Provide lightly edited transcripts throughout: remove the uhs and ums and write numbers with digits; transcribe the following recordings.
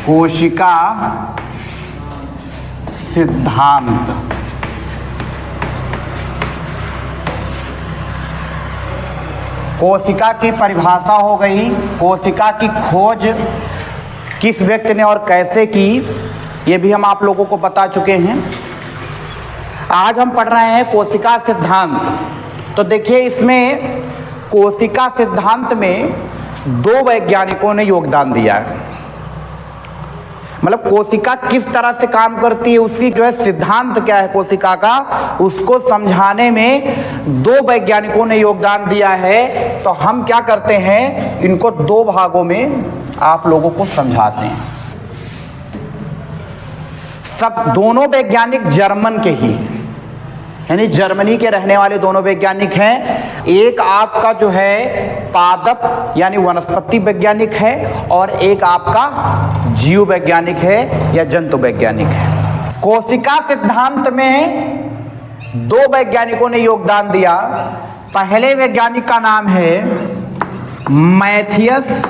कोशिका सिद्धांत। कोशिका की परिभाषा हो गई, कोशिका की खोज किस व्यक्ति ने और कैसे की, ये भी हम आप लोगों को बता चुके हैं। आज हम पढ़ रहे हैं कोशिका सिद्धांत। तो देखिए, इसमें कोशिका सिद्धांत में दो वैज्ञानिकों ने योगदान दिया है। मतलब कोशिका किस तरह से काम करती है, उसकी जो है सिद्धांत क्या है कोशिका का, उसको समझाने में दो वैज्ञानिकों ने योगदान दिया है। तो हम क्या करते हैं, इनको दो भागों में आप लोगों को समझाते हैं। सब दोनों वैज्ञानिक जर्मन के ही, यानी जर्मनी के रहने वाले दोनों वैज्ञानिक हैं। एक आपका जो है पादप यानी वनस्पति वैज्ञानिक है और एक आपका जीव वैज्ञानिक है या जंतु वैज्ञानिक है। कोशिका सिद्धांत में दो वैज्ञानिकों ने योगदान दिया। पहले वैज्ञानिक का नाम है मैथियस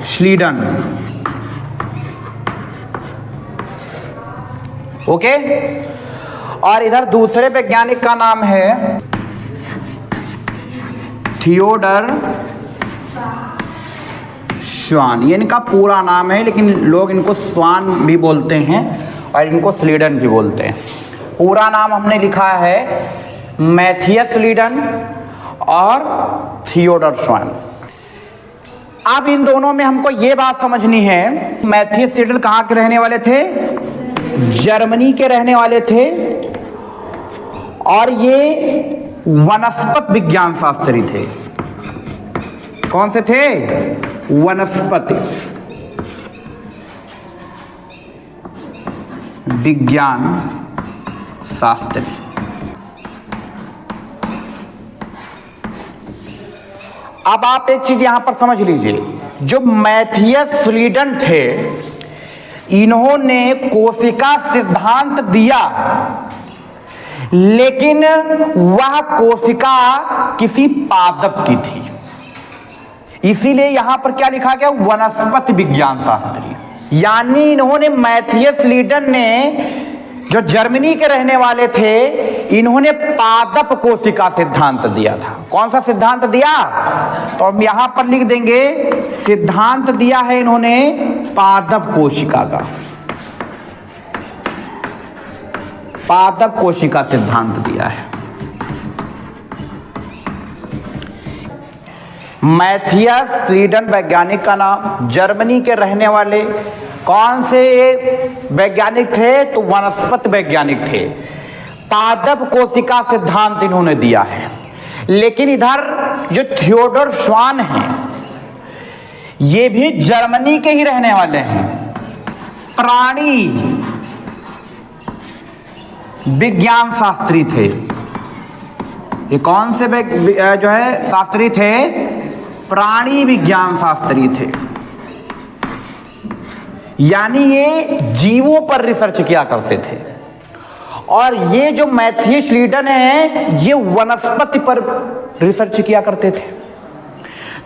श्लीडन। ओके, और इधर दूसरे वैज्ञानिक का नाम है थियोडर श्वान। ये इनका पूरा नाम है, लेकिन लोग इनको स्वान भी बोलते हैं और इनको स्लीडन भी बोलते हैं। पूरा नाम हमने लिखा है मैथियस श्लीडन और थियोडर श्वान। अब इन दोनों में हमको ये बात समझनी है, मैथियस श्लीडन कहाँ के रहने वाले थे? जर्मनी के रहने वाले थे और ये वनस्पति विज्ञान शास्त्री थे। कौन से थे? वनस्पति विज्ञान शास्त्री। अब आप एक चीज यहां पर समझ लीजिए, जो मैथियस श्लीडन थे, इन्होंने कोशिका सिद्धांत दिया, लेकिन वह कोशिका किसी पादप की थी। इसीलिए यहां पर क्या लिखा गया? वनस्पति विज्ञान शास्त्री। यानी इन्होंने मैथियस श्लीडन ने, जो जर्मनी के रहने वाले थे, इन्होंने पादप कोशिका सिद्धांत दिया था। कौन सा सिद्धांत दिया? तो हम यहां पर लिख देंगे, सिद्धांत दिया है इन्होंने पादप कोशिका का। पादप कोशिका सिद्धांत दिया है। मैथियस श्लीडन वैज्ञानिक का नाम, जर्मनी के रहने वाले कौन से वैज्ञानिक थे? तो वनस्पति वैज्ञानिक थे। पादप कोशिका सिद्धांत इन्होंने दिया है। लेकिन इधर जो थियोडर श्वान हैं, ये भी जर्मनी के ही रहने वाले हैं। प्राणी विज्ञान शास्त्री थे। ये कौन से जो है शास्त्री थे? प्राणी विज्ञान शास्त्री थे। यानी ये जीवों पर रिसर्च किया करते थे। और ये जो मैथियस श्लीडन है, ये वनस्पति पर रिसर्च किया करते थे।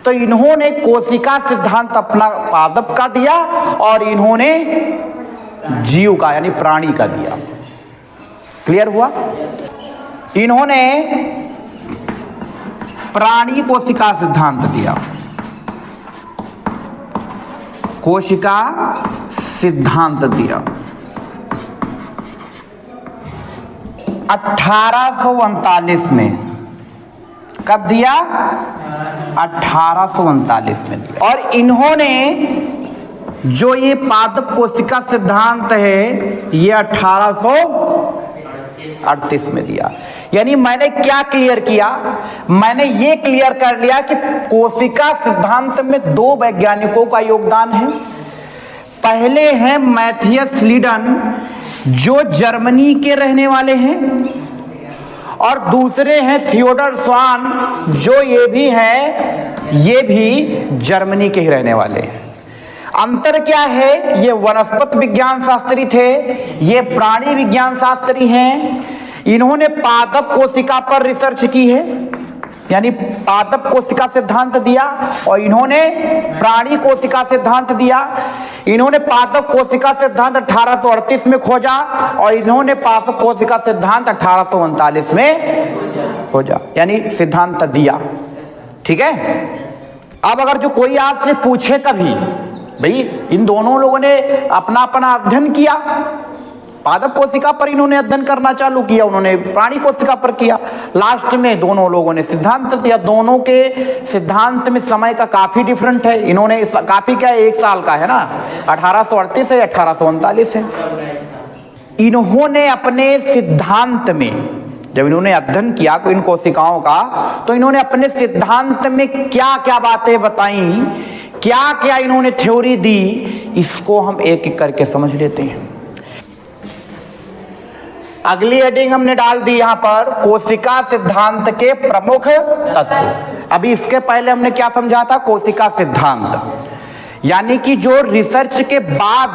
तो इन्होंने कोशिका सिद्धांत अपना पादप का दिया और इन्होंने जीव का यानी प्राणी का दिया। क्लियर हुआ? इन्होंने प्राणी कोशिका सिद्धांत दिया, कोशिका सिद्धांत दिया 1839 में। कब दिया? 1839 में दिया। और इन्होंने जो ये पादप कोशिका सिद्धांत है, ये 1838 में दिया। यानी मैंने क्या क्लियर किया? मैंने ये क्लियर कर लिया कि कोशिका सिद्धांत में दो वैज्ञानिकों का योगदान है। पहले हैं मैथियस श्लीडन, जो जर्मनी के रहने वाले हैं, और दूसरे हैं थियोडर श्वान, जो ये भी हैं, ये भी जर्मनी के ही रहने वाले हैं। अंतर क्या है? ये वनस्पति विज्ञान शास्त्री थे, ये प्राणी विज्ञान शास्त्री हैं। इन्होंने पादप कोशिका पर रिसर्च की है यानी पादप कोशिका सिद्धांत दिया और इन्होंने प्राणी कोशिका सिद्धांत दिया। इन्होंने पादप कोशिका सिद्धांत 1838 में खोजा और इन्होंने पादप कोशिका सिद्धांत 1839 में खोजा, यानी सिद्धांत दिया। ठीक है। अब अगर जो कोई आपसे पूछे कभी, भाई इन दोनों लोगों ने अपना अपना अध्ययन किया, पादप कोशिका पर इन्होंने अध्ययन करना चालू किया, उन्होंने प्राणी कोशिका पर किया, लास्ट में दोनों लोगों ने सिद्धांत दिया। दोनों के सिद्धांत में समय का काफी डिफरेंट है। इन्होंने काफी क्या है, 1 साल का है ना, 1838 है, 1839 है। इन्होंने अपने सिद्धांत में जब इन्होंने अध्ययन किया इन कोशिकाओं का, तो इन्होंने अपने सिद्धांत में क्या क्या बातें बताई, क्या क्या इन्होंने थ्योरी दी, इसको हम एक एक करके समझ लेते हैं। अगली हेडिंग हमने डाल दी यहां पर, कोशिका सिद्धांत के प्रमुख तत्व। अभी इसके पहले हमने क्या समझा था, कोशिका सिद्धांत यानी कि जो रिसर्च के बाद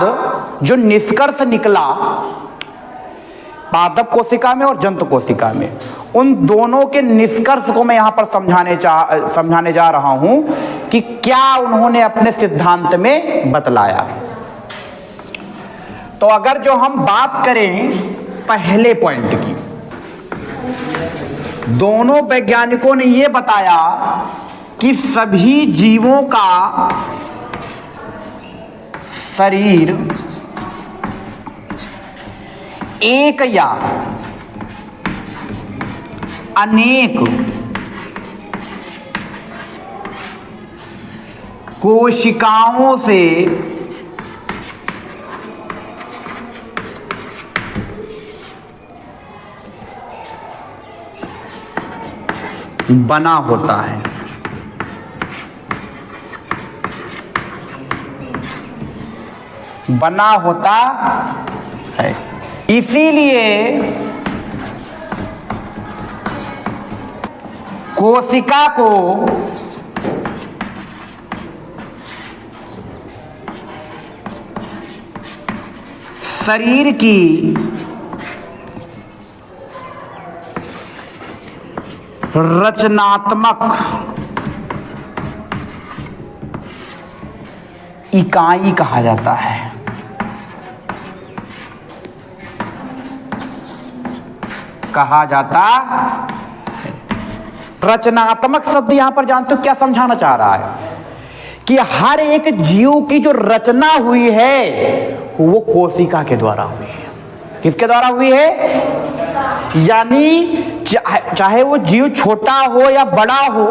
जो निष्कर्ष निकला पादप कोशिका में और जंतु कोशिका में, उन दोनों के निष्कर्ष को मैं यहां पर समझाने जा रहा हूं कि क्या उन्होंने अपने सिद्धांत में बतलाया। तो अगर जो हम बात करें पहले पॉइंट की, दोनों वैज्ञानिकों ने यह बताया कि सभी जीवों का शरीर एक या अनेक कोशिकाओं से बना होता है। बना होता है, इसीलिए कोशिका को शरीर की रचनात्मक इकाई कहा जाता है। कहा जाता रचनात्मक शब्द यहां पर जानते हो क्या समझाना चाह रहा है, कि हर एक जीव की जो रचना हुई है वो कोशिका के द्वारा हुई है। किसके द्वारा हुई है? यानी चाहे वो जीव छोटा हो या बड़ा हो,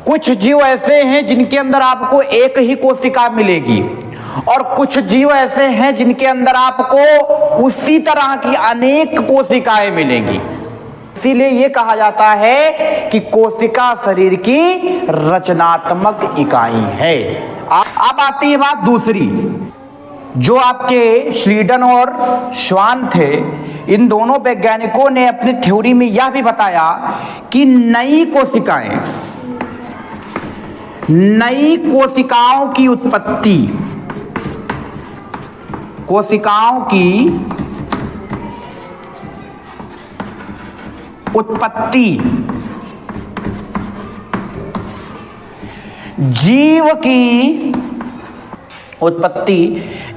कुछ जीव ऐसे हैं जिनके अंदर आपको एक ही कोशिका मिलेगी और कुछ जीव ऐसे हैं जिनके अंदर आपको उसी तरह की अनेक कोशिकाएं मिलेंगी। इसीलिए यह कहा जाता है कि कोशिका शरीर की रचनात्मक इकाई है। अब आती है बात दूसरी, जो आपके श्लीडन और श्वान थे, इन दोनों वैज्ञानिकों ने अपनी थ्योरी में यह भी बताया कि नई कोशिकाओं की उत्पत्ति, कोशिकाओं की उत्पत्ति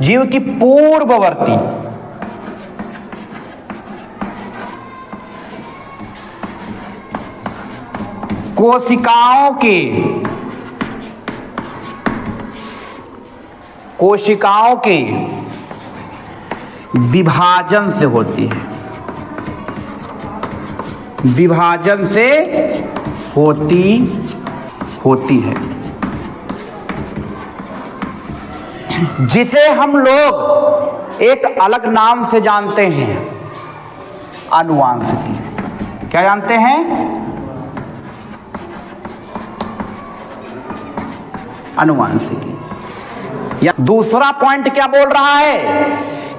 जीव की पूर्ववर्ती कोशिकाओं के विभाजन से होती है। विभाजन से होती है, जिसे हम लोग एक अलग नाम से जानते हैं, आनुवांशिकी। क्या जानते हैं? आनुवांशिकी। या दूसरा पॉइंट क्या बोल रहा है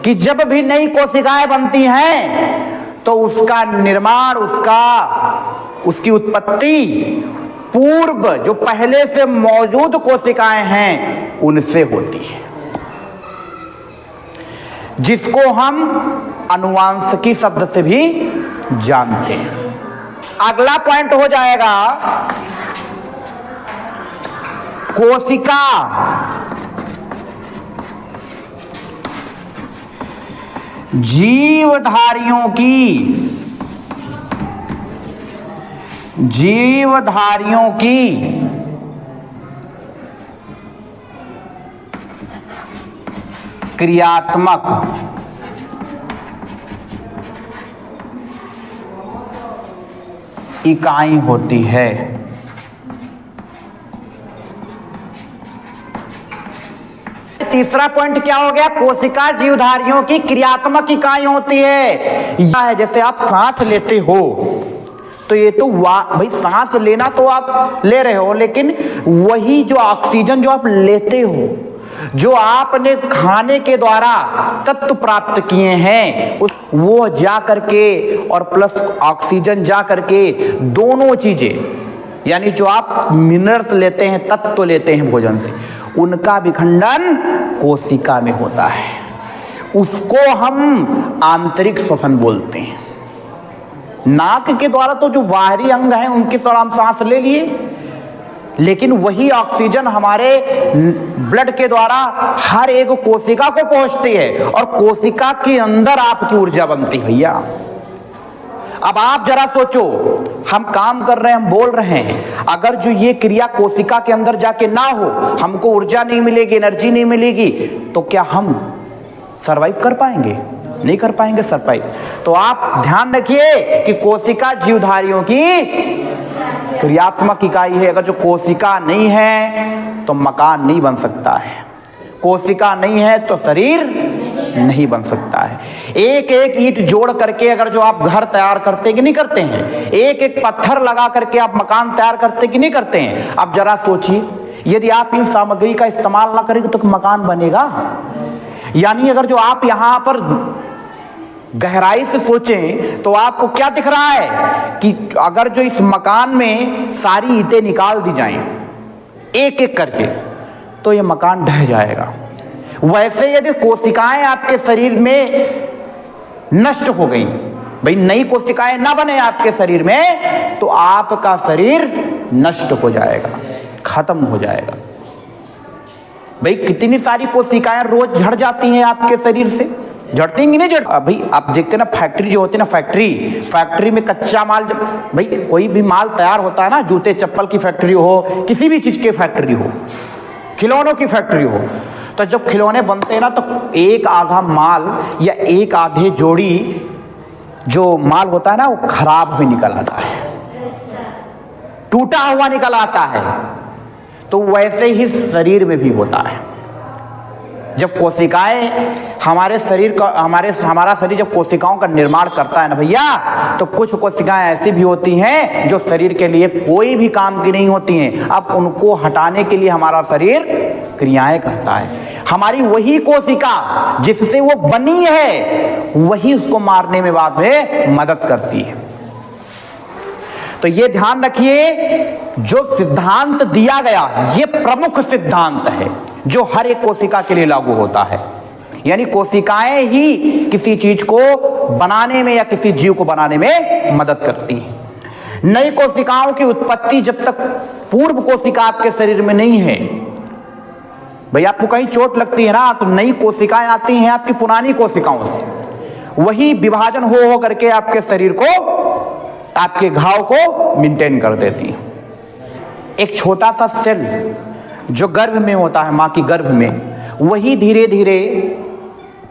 कि जब भी नई कोशिकाएं बनती हैं तो उसका निर्माण, उसकी उत्पत्ति पूर्व जो पहले से मौजूद कोशिकाएं हैं उनसे होती है, जिसको हम आनुवांशिकी शब्द से भी जानते हैं। अगला पॉइंट हो जाएगा कोशिका। जीवधारियों की क्रियात्मक इकाई होती है। तीसरा पॉइंट क्या हो गया? कोशिका जीवधारियों की क्रियात्मक इकाई होती है। यह है जैसे आप सांस लेते हो तो ये तो भाई सांस लेना तो आप ले रहे हो, लेकिन वही जो ऑक्सीजन जो आप लेते हो, जो आपने खाने के द्वारा तत्व प्राप्त किए हैं, वो जा करके और प्लस ऑक्सीजन जा करके दोनों चीजें यानी जो आप मिनरल्स लेते हैं, तत्व लेते हैं भोजन से, उनका विखंडन कोशिका में होता है। उसको हम आंतरिक श्वसन बोलते हैं। नाक के द्वारा तो जो बाहरी अंग हैं उनके द्वारा हम सांस ले लिए, लेकिन वही ऑक्सीजन हमारे ब्लड के द्वारा हर एक कोशिका को पहुंचती है और कोशिका के अंदर आपकी ऊर्जा बनती है भैया। अब आप जरा सोचो, हम काम कर रहे हैं, हम बोल रहे हैं, अगर जो ये क्रिया कोशिका के अंदर जाके ना हो, हमको ऊर्जा नहीं मिलेगी, एनर्जी नहीं मिलेगी, तो क्या हम सरवाइव कर पाएंगे? नहीं कर पाएंगे सरवाइव। तो आप ध्यान रखिए कि कोशिका जीवधारियों की क्रियात्मक इकाई है। अगर जो कोशिका नहीं है तो मकान नहीं बन सकता है, कोशिका नहीं है तो शरीर नहीं बन सकता है। एक एक ईंट जोड़ करके अगर जो आप घर तैयार करते कि नहीं करते हैं, एक एक पत्थर लगा करके आप मकान तैयार करते कि नहीं करते हैं? अब जरा सोचिए, यदि आप इन सामग्री का इस्तेमाल ना करेंगे तो मकान बनेगा? यानी अगर जो आप यहां पर गहराई से सोचें तो आपको क्या दिख रहा है कि अगर जो इस मकान में सारी ईंटें निकाल दी जाएं एक एक करके तो ये मकान ढह जाएगा। वैसे यदि कोशिकाएं आपके शरीर में नष्ट हो गई, भाई नई कोशिकाएं ना बने आपके शरीर में, तो आपका शरीर नष्ट हो जाएगा, खत्म हो जाएगा। भाई कितनी सारी कोशिकाएं रोज झड़ जाती हैं आपके शरीर से, झड़ती कि नहीं झड़? भाई आप देखते ना फैक्ट्री जो होती है ना, फैक्ट्री में कच्चा माल, भाई कोई भी माल तैयार होता है ना, जूते चप्पल की फैक्ट्री हो, किसी भी चीज की फैक्ट्री हो, खिलौनों की फैक्ट्री हो, तो जब खिलौने बनते हैं ना तो एक आधा माल या एक आधे जोड़ी जो माल होता है ना वो खराब भी निकल आता है, टूटा हुआ निकल आता है। तो वैसे ही शरीर में भी होता है। जब कोशिकाएं हमारे शरीर का हमारा शरीर जब कोशिकाओं का निर्माण करता है ना भैया, तो कुछ कोशिकाएं ऐसी भी होती हैं जो शरीर के लिए कोई भी काम की नहीं होती हैं। अब उनको हटाने के लिए हमारा शरीर क्रियाएं करता है। हमारी वही कोशिका जिससे वो बनी है वही उसको मारने में बाद में मदद करती है। तो ये ध्यान रखिए, जो सिद्धांत दिया गया ये प्रमुख सिद्धांत है जो हर एक कोशिका के लिए लागू होता है। यानी कोशिकाएं ही किसी चीज को बनाने में या किसी जीव को बनाने में मदद करती हैं। नई कोशिकाओं की उत्पत्ति जब तक पूर्व कोशिका आपके शरीर में नहीं है, भाई आपको कहीं चोट लगती है ना तो नई कोशिकाएं आती हैं आपकी पुरानी कोशिकाओं से, वही विभाजन हो करके आपके शरीर को, आपके घाव को मेंटेन कर देती है। एक छोटा सा सेल जो गर्भ में होता है, मां की गर्भ में, वही धीरे धीरे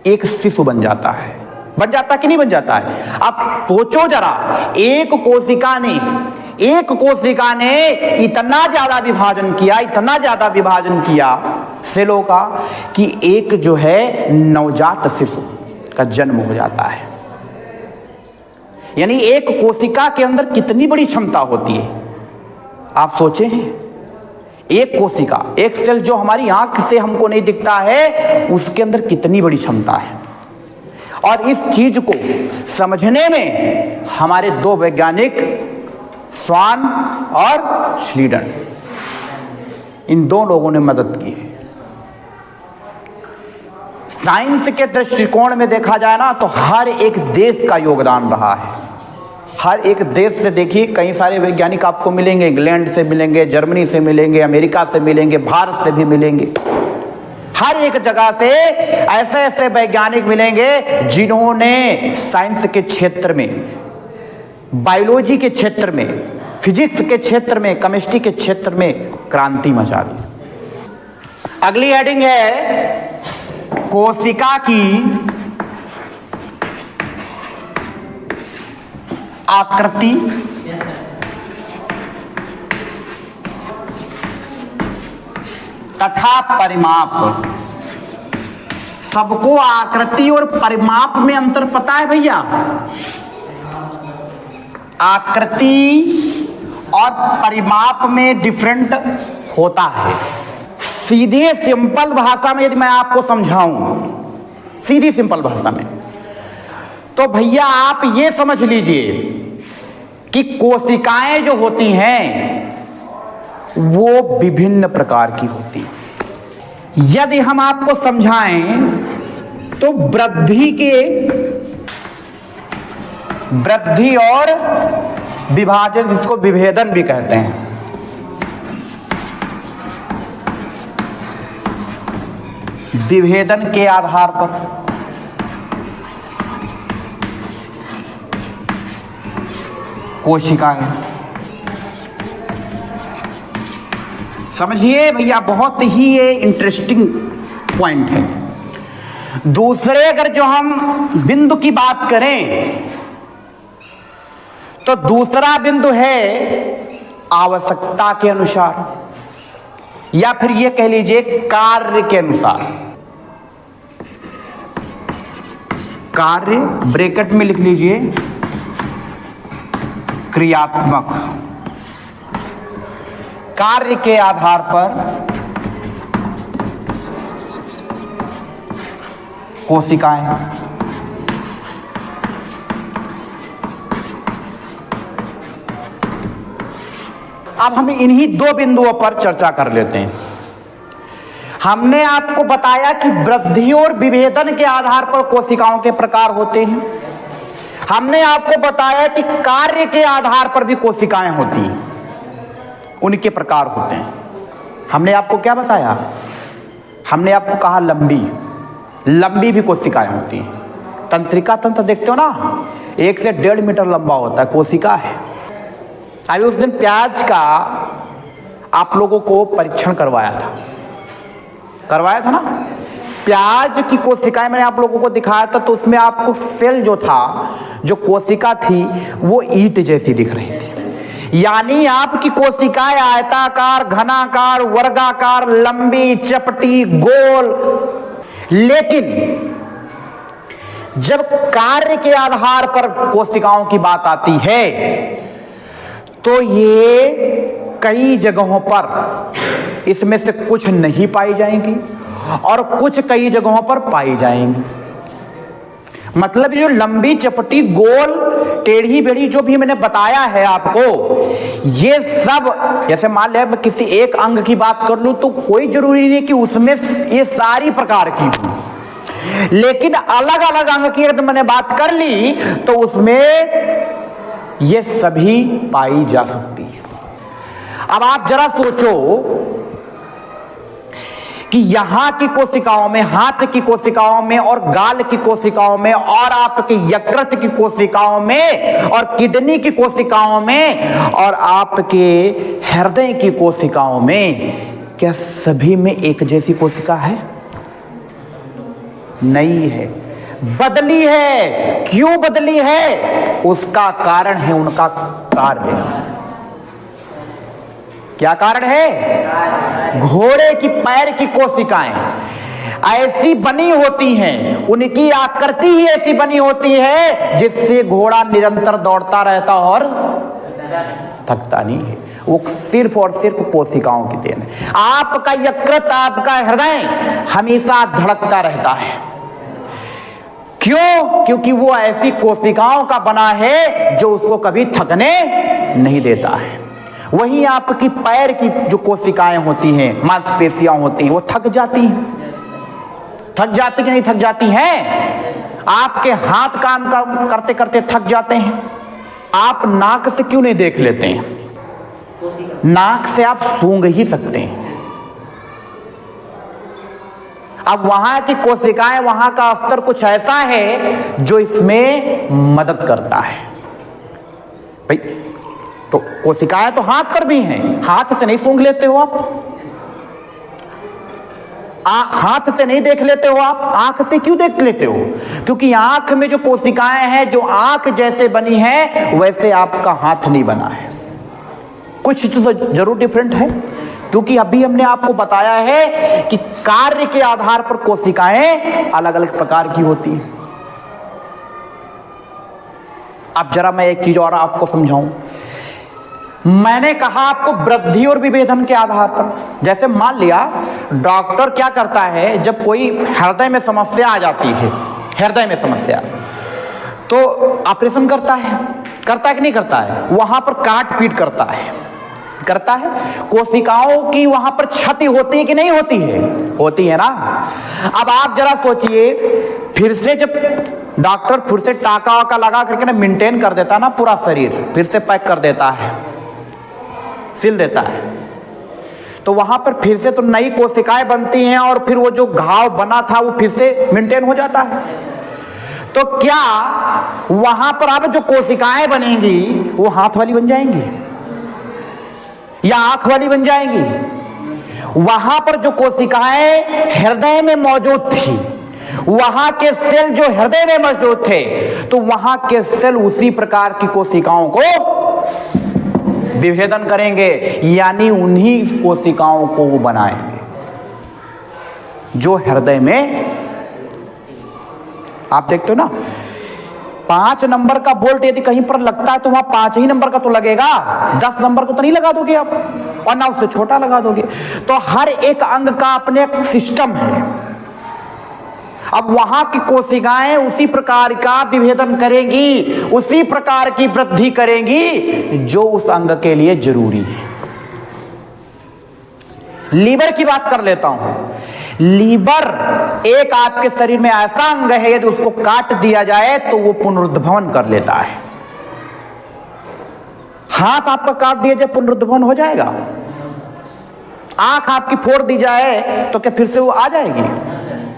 एक शिशु बन जाता है। बन जाता कि नहीं बन जाता है? अब सोचो जरा, एक कोशिका ने इतना ज्यादा विभाजन किया सेलों का कि एक जो है नवजात शिशु का जन्म हो जाता है। यानी एक कोशिका के अंदर कितनी बड़ी क्षमता होती है, आप सोचे हैं? एक कोशिका, एक सेल जो हमारी आंख से हमको नहीं दिखता है, उसके अंदर कितनी बड़ी क्षमता है। और इस चीज को समझने में हमारे दो वैज्ञानिक स्वान और श्लीडन, इन दो लोगों ने मदद की है। साइंस के दृष्टिकोण में देखा जाए ना तो हर एक देश का योगदान रहा है। हर एक देश से देखिए कई सारे वैज्ञानिक आपको मिलेंगे, इंग्लैंड से मिलेंगे, जर्मनी से मिलेंगे, अमेरिका से मिलेंगे, भारत से भी मिलेंगे। हर एक जगह से ऐसे ऐसे वैज्ञानिक मिलेंगे जिन्होंने साइंस के क्षेत्र में, बायोलॉजी के क्षेत्र में, फिजिक्स के क्षेत्र में, केमिस्ट्री के क्षेत्र में क्रांति मचा दी। अगली हेडिंग है कोशिका की आकृति तथा परिमाप। सबको आकृति और परिमाप में अंतर पता है भैया? आकृति और परिमाप में डिफरेंट होता है। सीधे सिंपल भाषा में यदि मैं आपको समझाऊं, सीधी सिंपल भाषा में, तो भैया आप ये समझ लीजिए कि कोशिकाएं जो होती हैं वो विभिन्न प्रकार की होती हैं। यदि हम आपको समझाएं तो वृद्धि और विभाजन, जिसको विभेदन भी कहते हैं, विभेदन के आधार पर कोशिकाएं, समझिए भैया, बहुत ही ये इंटरेस्टिंग पॉइंट है। दूसरे अगर जो हम बिंदु की बात करें तो दूसरा बिंदु है आवश्यकता के अनुसार, या फिर ये कह लीजिए कार्य के अनुसार। कार्य ब्रैकेट में लिख लीजिए क्रियात्मक। कार्य के आधार पर कोशिकाएं। अब हम इन्हीं दो बिंदुओं पर चर्चा कर लेते हैं। हमने आपको बताया कि वृद्धि और विभेदन के आधार पर कोशिकाओं के प्रकार होते हैं। हमने आपको बताया कि कार्य के आधार पर भी कोशिकाएं होती हैं, उनके प्रकार होते हैं। हमने आपको क्या बताया? हमने आपको कहा लंबी भी कोशिकाएं होती हैं। तंत्रिका तंत्र देखते हो ना, 1 से 1.5 मीटर लंबा होता है, कोशिका है। अभी उस दिन प्याज का आप लोगों को परीक्षण करवाया था ना। प्याज की कोशिकाएं मैंने आप लोगों को दिखाया था, तो उसमें आपको सेल जो था, जो कोशिका थी, वो ईंट जैसी दिख रही थी। यानी आपकी कोशिकाएं आयताकार, घनाकार, वर्गाकार, लंबी, चपटी, गोल। लेकिन जब कार्य के आधार पर कोशिकाओं की बात आती है तो ये कई जगहों पर इसमें से कुछ नहीं पाई जाएंगी और कुछ कई जगहों पर पाई जाएंगी। मतलब जो लंबी, चपटी, गोल, टेढ़ी बेढ़ी जो भी मैंने बताया है आपको, ये सब, जैसे मान लिया मैं किसी एक अंग की बात कर लूं तो कोई जरूरी नहीं कि उसमें ये सारी प्रकार की हो, लेकिन अलग अलग अंग की अगर मैंने बात कर ली तो उसमें ये सभी पाई जा सकती है। अब आप जरा सोचो कि यहां की कोशिकाओं में, हाथ की कोशिकाओं में और गाल की कोशिकाओं में और आपके यकृत की कोशिकाओं में और किडनी की कोशिकाओं में और आपके हृदय की कोशिकाओं में, क्या सभी में एक जैसी कोशिका है? नहीं है, बदली है। क्यों बदली है? उसका कारण है उनका कार्य। क्या कारण है? घोड़े की पैर की कोशिकाएं ऐसी बनी होती हैं, उनकी आकृति ही ऐसी बनी होती है जिससे घोड़ा निरंतर दौड़ता रहता और थकता नहीं है। वो सिर्फ और सिर्फ कोशिकाओं की देन है। आपका यकृत, आपका हृदय हमेशा धड़कता रहता है। क्यों? क्योंकि वो ऐसी कोशिकाओं का बना है जो उसको कभी थकने नहीं देता है। वहीं आपकी पैर की जो कोशिकाएं होती हैं, मांसपेशियां होती हैं, वो थक जाती हैं। थक जाती कि नहीं थक जाती हैं? आपके हाथ काम करते करते थक जाते हैं, आप नाक से क्यों नहीं देख लेते हैं? नाक से आप सूंघ ही सकते हैं। अब वहां की कोशिकाएं, वहां का स्तर कुछ ऐसा है जो इसमें मदद करता है। भाई तो कोशिकाएं तो हाथ पर भी हैं, हाथ से नहीं सूंघ लेते हो आप? हाथ से नहीं देख लेते हो आप? आंख से क्यों देख लेते हो? क्योंकि आंख में जो कोशिकाएं हैं, जो आंख जैसे बनी है वैसे आपका हाथ नहीं बना है। कुछ तो जरूर डिफरेंट है, क्योंकि अभी हमने आपको बताया है कि कार्य के आधार पर कोशिकाएं अलग अलग प्रकार की होती हैं। अब जरा मैं एक चीज और आपको समझाऊं। मैंने कहा आपको वृद्धि और विभेदन के आधार पर, जैसे मान लिया डॉक्टर क्या करता है, जब कोई हृदय में समस्या आ जाती है, हृदय में समस्या, तो ऑपरेशन करता है कि नहीं करता है? वहां पर काट पीट करता है। कोशिकाओं की वहां पर क्षति होती है कि नहीं होती है? होती है ना। अब आप जरा सोचिए, फिर से जब डॉक्टर फिर से टाका वाका लगा करके ना मेंटेन कर देता है ना पूरा शरीर, फिर से पैक कर देता है, सिल देता है, तो वहां पर फिर से तो नई कोशिकाएं बनती हैं और फिर वो जो घाव बना था वो फिर से मेंटेन हो जाता है। तो क्या वहां पर अब जो कोशिकाएं बनेंगी वो हाथ वाली बन जाएंगी या आंख वाली बन जाएंगी? वहां पर जो कोशिकाएं हृदय में मौजूद थी, वहां के सेल जो हृदय में मौजूद थे, तो वहां के सेल उसी प्रकार की कोशिकाओं को विभेदन करेंगे, यानी उन्हीं कोशिकाओं को वो बनाएंगे जो हृदय में। आप देखते हो ना, 5 नंबर का बोल्ट यदि कहीं पर लगता है तो वहां 5 ही नंबर का तो लगेगा, 10 नंबर को तो नहीं लगा दोगे आप, और ना उससे छोटा लगा दोगे। तो हर एक अंग का अपने एक सिस्टम है। अब वहां की कोशिकाएं उसी प्रकार का विभेदन करेंगी, उसी प्रकार की वृद्धि करेंगी जो उस अंग के लिए जरूरी है। लीवर की बात कर लेता हूं। लीवर एक आपके शरीर में ऐसा अंग है, यदि उसको काट दिया जाए तो वो पुनरुद्भवन कर लेता है। हाथ आपका काट दिया जाए पुनरुद्भवन हो जाएगा? आंख आपकी फोड़ दी जाए तो क्या फिर से वो आ जाएगी?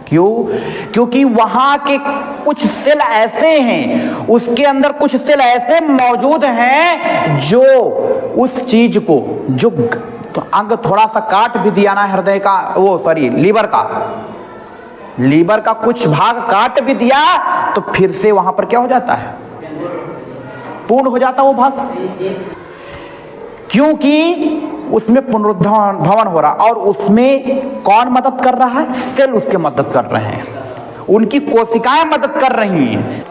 क्यों? क्योंकि वहां के कुछ सेल ऐसे हैं, उसके अंदर कुछ सेल ऐसे मौजूद हैं जो उस चीज को, जो तो अंग थोड़ा सा काट भी दिया ना हृदय का, वो सॉरी लीवर का कुछ भाग काट भी दिया तो फिर से वहां पर क्या हो जाता है? पूर्ण हो जाता वो भाग, क्योंकि उसमें पुनरुद्भवन हो रहा। और उसमें कौन मदद कर रहा है? सेल उसके मदद कर रहे हैं, उनकी कोशिकाएं मदद कर रही हैं।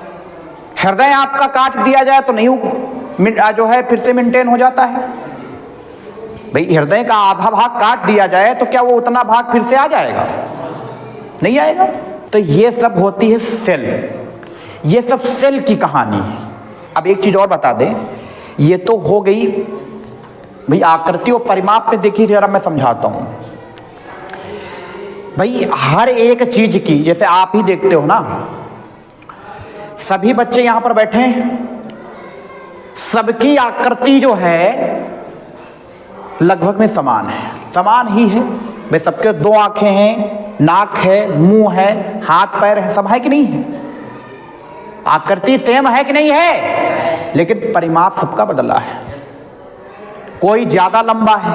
हृदय आपका काट दिया जाए तो नहीं जो है फिर से मेंटेन हो जाता है। भाई हृदय का आधा भाग काट दिया जाए तो क्या वो उतना भाग फिर से आ जाएगा? नहीं आएगा। तो ये सब होती है सेल, ये सब सेल की कहानी है। अब एक चीज और बता दें, ये तो हो गई भाई आकृति और परिमाप में। देखिए जरा मैं समझाता हूं भाई, हर एक चीज की, जैसे आप ही देखते हो ना, सभी बच्चे यहां पर बैठे हैं, सबकी आकृति जो है लगभग में समान है, समान ही है भाई। सबके 2 आंखें हैं, नाक है, मुंह है, हाथ पैर है, सब है कि नहीं है? आकृति सेम है कि नहीं है? लेकिन परिमाप सबका बदला है। कोई ज्यादा लंबा है,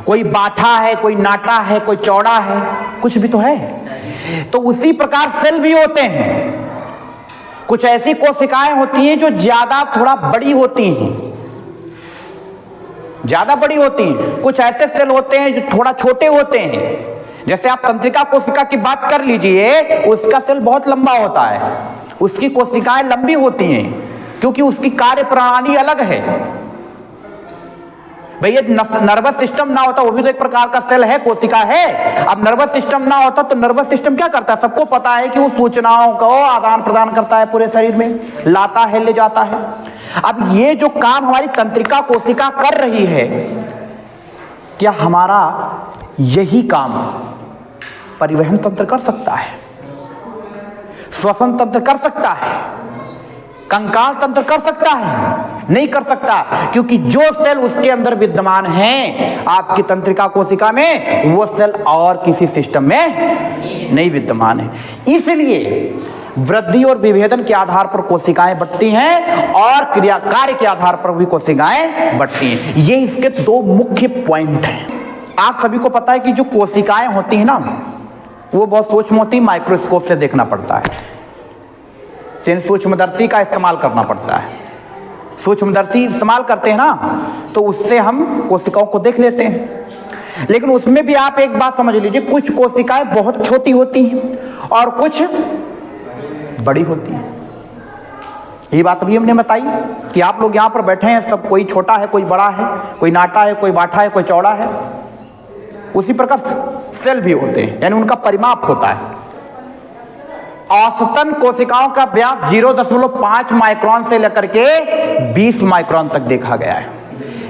कोई बाठा है, कोई नाटा है, कोई चौड़ा है, कुछ भी तो है। तो उसी प्रकार सेल भी होते हैं। कुछ ऐसी कोशिकाएं होती हैं जो ज्यादा थोड़ा बड़ी होती हैं, ज्यादा बड़ी होती हैं। कुछ ऐसे सेल होते हैं जो थोड़ा छोटे होते हैं। जैसे आप तंत्रिका कोशिका की बात कर लीजिए, उसका सेल बहुत लंबा होता है, उसकी कोशिकाएं लंबी होती हैं, क्योंकि उसकी कार्य प्रणाली अलग है। भैया नर्वस सिस्टम ना होता, वो भी तो एक प्रकार का सेल है, कोशिका है। अब नर्वस सिस्टम ना होता तो नर्वस सिस्टम क्या करता है? सबको पता है कि वो सूचनाओं को आदान प्रदान करता है, पूरे शरीर में लाता है, ले जाता है। अब ये जो काम हमारी तंत्रिका कोशिका कर रही है, क्या हमारा यही काम परिवहन तंत्र कर सकता है? श्वसन तंत्र कर सकता है? कंकाल तंत्र कर सकता है? नहीं कर सकता, क्योंकि जो सेल उसके अंदर विद्यमान है आपकी तंत्रिका कोशिका में, वो सेल और किसी सिस्टम में नहीं विद्यमान है। इसलिए वृद्धि और विभेदन के आधार पर कोशिकाएं बढ़ती हैं और क्रिया कार्य के आधार पर भी कोशिकाएं बढ़ती हैं। ये इसके दो मुख्य पॉइंट हैं। आप सभी को पता है कि जो कोशिकाएं होती हैं ना, वो बहुत सूक्ष्म होती है, माइक्रोस्कोप से देखना पड़ता है, सूक्ष्मदर्शी का इस्तेमाल करना पड़ता है। सूक्ष्मदर्शी इस्तेमाल करते हैं ना, तो उससे हम कोशिकाओं को देख लेते हैं। लेकिन उसमें भी आप एक बात समझ लीजिए, कुछ कोशिकाएं बहुत छोटी होती हैं और कुछ बड़ी होती है। ये बात भी हमने बताई कि आप लोग यहां पर बैठे हैं, सब कोई छोटा है, कोई बड़ा है, कोई नाटा है, कोई बाठा है, कोई चौड़ा है। उसी प्रकार सेल भी होते हैं, यानी उनका परिमाप होता है। औसतन कोशिकाओं का व्यास 0.5 माइक्रोन से लेकर के 20 माइक्रोन तक देखा गया है।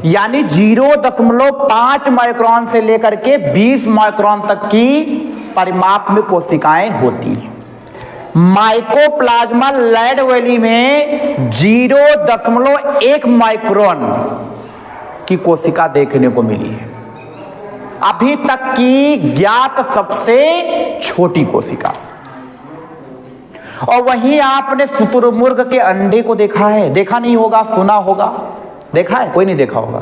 यानी 0.5 माइक्रोन से लेकर के 20 माइक्रोन तक की परिमाप में कोशिकाएं होती हैं। माइकोप्लाज्मा लैड वैली में 0.1 माइक्रोन की कोशिका देखने को मिली है, अभी तक की ज्ञात सबसे छोटी कोशिका। और वहीं आपने शुतुरमुर्ग के अंडे को देखा है? देखा नहीं होगा, सुना होगा, देखा है? कोई नहीं देखा होगा,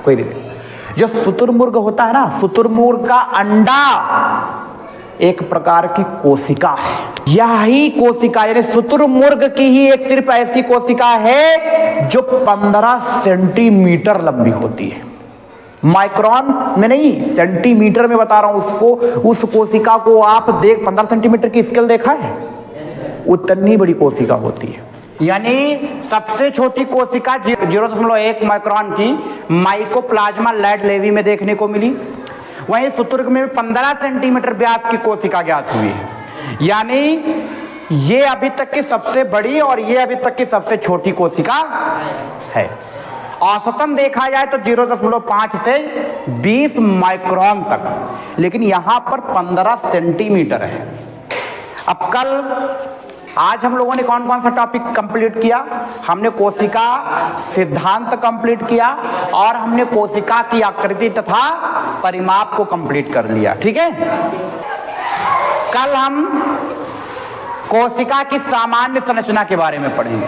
कोई नहीं देखा। जो शुतुरमुर्ग होता है ना, शुतुरमुर्ग का अंडा एक प्रकार की कोशिका है। यही कोशिका यानी शुतुरमुर्ग की ही एक सिर्फ ऐसी कोशिका है जो 15 सेंटीमीटर लंबी होती है। माइक्रोन में नहीं, सेंटीमीटर में बता रहा हूं उसको। उस कोशिका को आप 15 सेंटीमीटर की स्केल देखा है? उतनी बड़ी कोशिका होती है। यानी सबसे छोटी कोशिका 0.1 माइक्रोन की माइकोप्लाज्मा लैड लेवी में देखने को मिली। वहीं शुतुरमुर्ग में 15 सेंटीमीटर व्यास की कोशिका ज्ञात हुई है। यानी ये अभी तक की सबसे बड़ी और ये अभी तक की सबसे छोटी कोशिका है। औसतन देखा जाए तो 0.5 से 20 माइक्रोन तक, लेकिन यहां पर 15 सेंटीमीटर है। अब आज हम लोगों ने कौन कौन सा टॉपिक कंप्लीट किया? हमने कोशिका सिद्धांत कंप्लीट किया और हमने कोशिका की आकृति तथा परिमाप को कंप्लीट कर लिया। ठीक है, कल हम कोशिका की सामान्य संरचना के बारे में पढ़ेंगे।